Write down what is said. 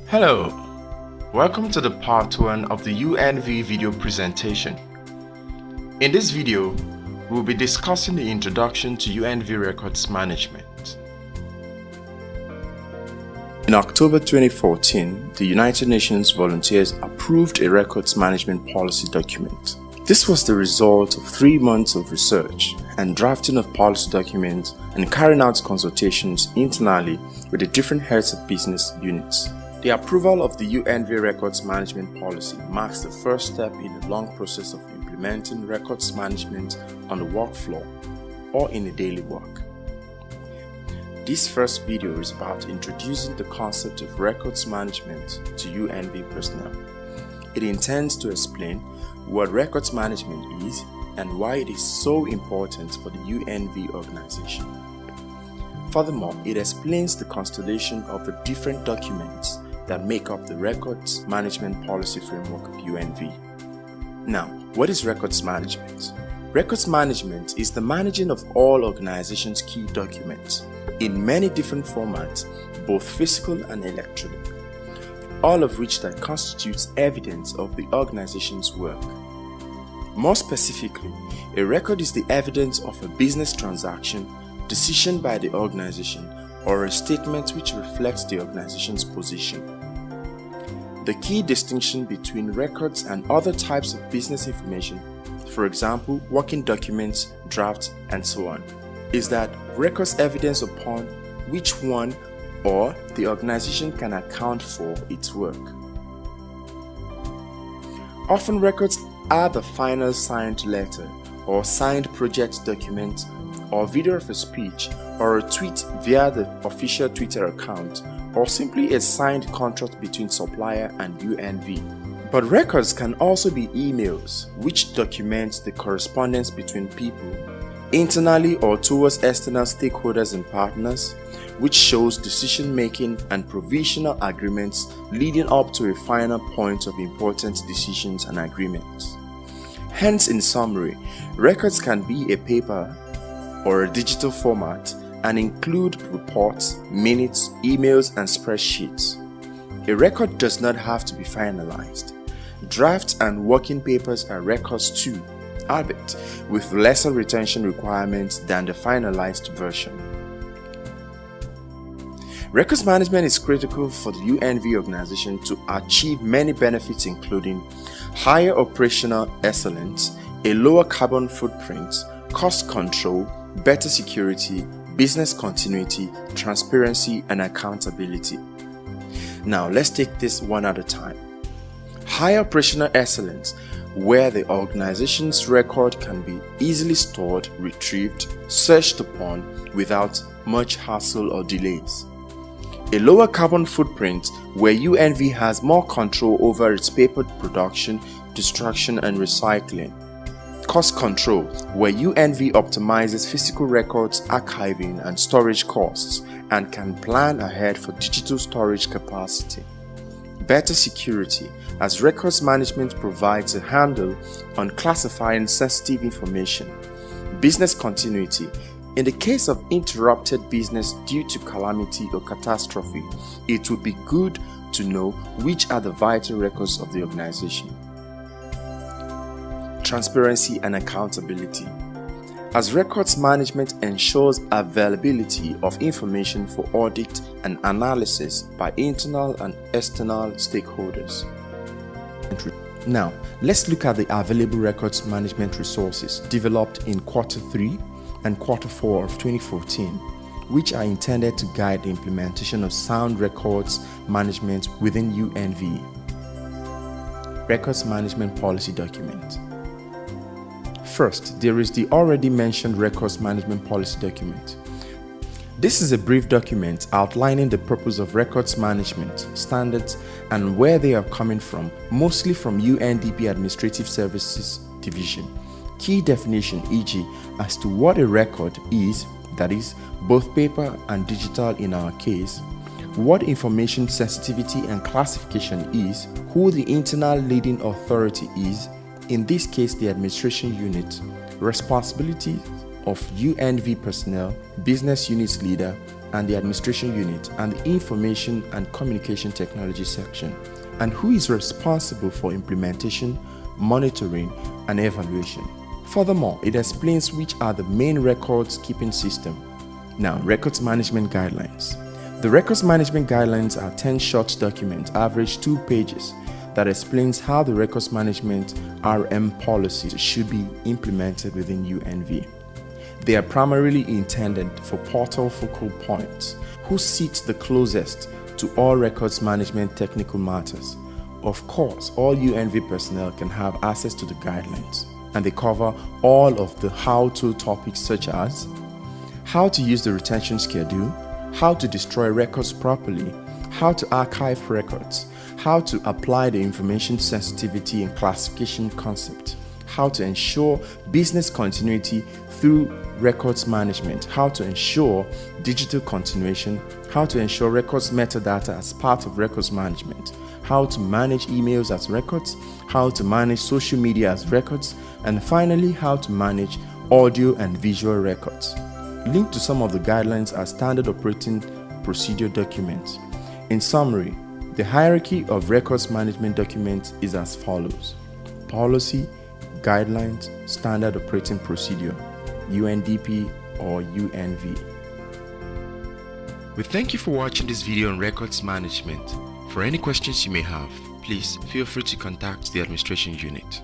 Hello, welcome to the part 1 of the UNV video presentation. In this video, we'll be discussing the introduction to UNV Records management. In October 2014, the United Nations volunteers approved a records management policy document. This was the result of 3 months of research and drafting of policy documents and carrying out consultations internally with the different heads of business units. The approval of the UNV Records Management Policy marks the first step in a long process of implementing records management on the work floor or in a daily work. This first video is about introducing the concept of records management to UNV personnel. It intends to explain what records management is and why it is so important for the UNV organization. Furthermore, it explains the constellation of the different documents that make up the Records Management Policy Framework of UNV. Now, what is records management? Records management is the managing of all organizations' key documents in many different formats, both physical and electronic, all of which that constitutes evidence of the organization's work. More specifically, a record is the evidence of a business transaction, decision by the organization, or a statement which reflects the organization's position. The key distinction between records and other types of business information, for example, working documents, drafts, and so on, is that records evidence upon which one or the organization can account for its work. Often records are the final signed letter or signed project document or video of a speech or a tweet via the official Twitter account or simply a signed contract between supplier and UNV. But records can also be emails which document the correspondence between people internally or towards external stakeholders and partners, which shows decision making and provisional agreements leading up to a final point of important decisions and agreements. Hence, in summary, records can be a paper or a digital format and include reports, minutes, emails, and spreadsheets. A record does not have to be finalized. Drafts and working papers are records too, albeit with lesser retention requirements than the finalized version. Records management is critical for the UNV organization to achieve many benefits, including higher operational excellence, a lower carbon footprint, cost control, better security, business continuity, transparency, and accountability. Now, let's take this one at a time. High operational excellence, where the organization's record can be easily stored, retrieved, searched upon without much hassle or delays. A lower carbon footprint, where UNV has more control over its paper production, destruction, and recycling. Cost control, where UNV optimizes physical records, archiving, and storage costs and can plan ahead for digital storage capacity. Better security, as records management provides a handle on classifying sensitive information. Business continuity, in the case of interrupted business due to calamity or catastrophe, it would be good to know which are the vital records of the organization. Transparency and accountability, as records management ensures availability of information for audit and analysis by internal and external stakeholders. Now, let's look at the available records management resources developed in Q3 and Q4 of 2014, which are intended to guide the implementation of sound records management within UNV. Records Management Policy Document. First, there is the already mentioned Records Management Policy Document. This is a brief document outlining the purpose of records management, standards, and where they are coming from, mostly from UNDP Administrative Services Division. Key definition, e.g., as to what a record is, that is, both paper and digital in our case, what information sensitivity and classification is, who the internal leading authority is, in this case the administration unit, responsibilities of UNV personnel, business unit leader, and the Administration Unit and the Information and Communication Technology section, and who is responsible for implementation, monitoring, and evaluation. Furthermore, it explains which are the main records keeping system. Now, Records Management Guidelines. The Records Management Guidelines are 10 short documents, average 2 pages, that explains how the Records Management RM policy should be implemented within UNV. They are primarily intended for portal focal points who sit the closest to all records management technical matters. Of course, all UNV personnel can have access to the guidelines, and they cover all of the how-to topics such as how to use the retention schedule, how to destroy records properly, how to archive records, how to apply the information sensitivity and classification concept, how to ensure business continuity through records management, how to ensure digital continuation, how to ensure records metadata as part of records management, how to manage emails as records, how to manage social media as records, and finally, how to manage audio and visual records. Linked to some of the guidelines are standard operating procedure documents. In summary, the hierarchy of records management documents is as follows: policy, guidelines, standard operating procedure, UNDP or UNV. We thank you for watching this video on records management. For any questions you may have, please feel free to contact the Administration Unit.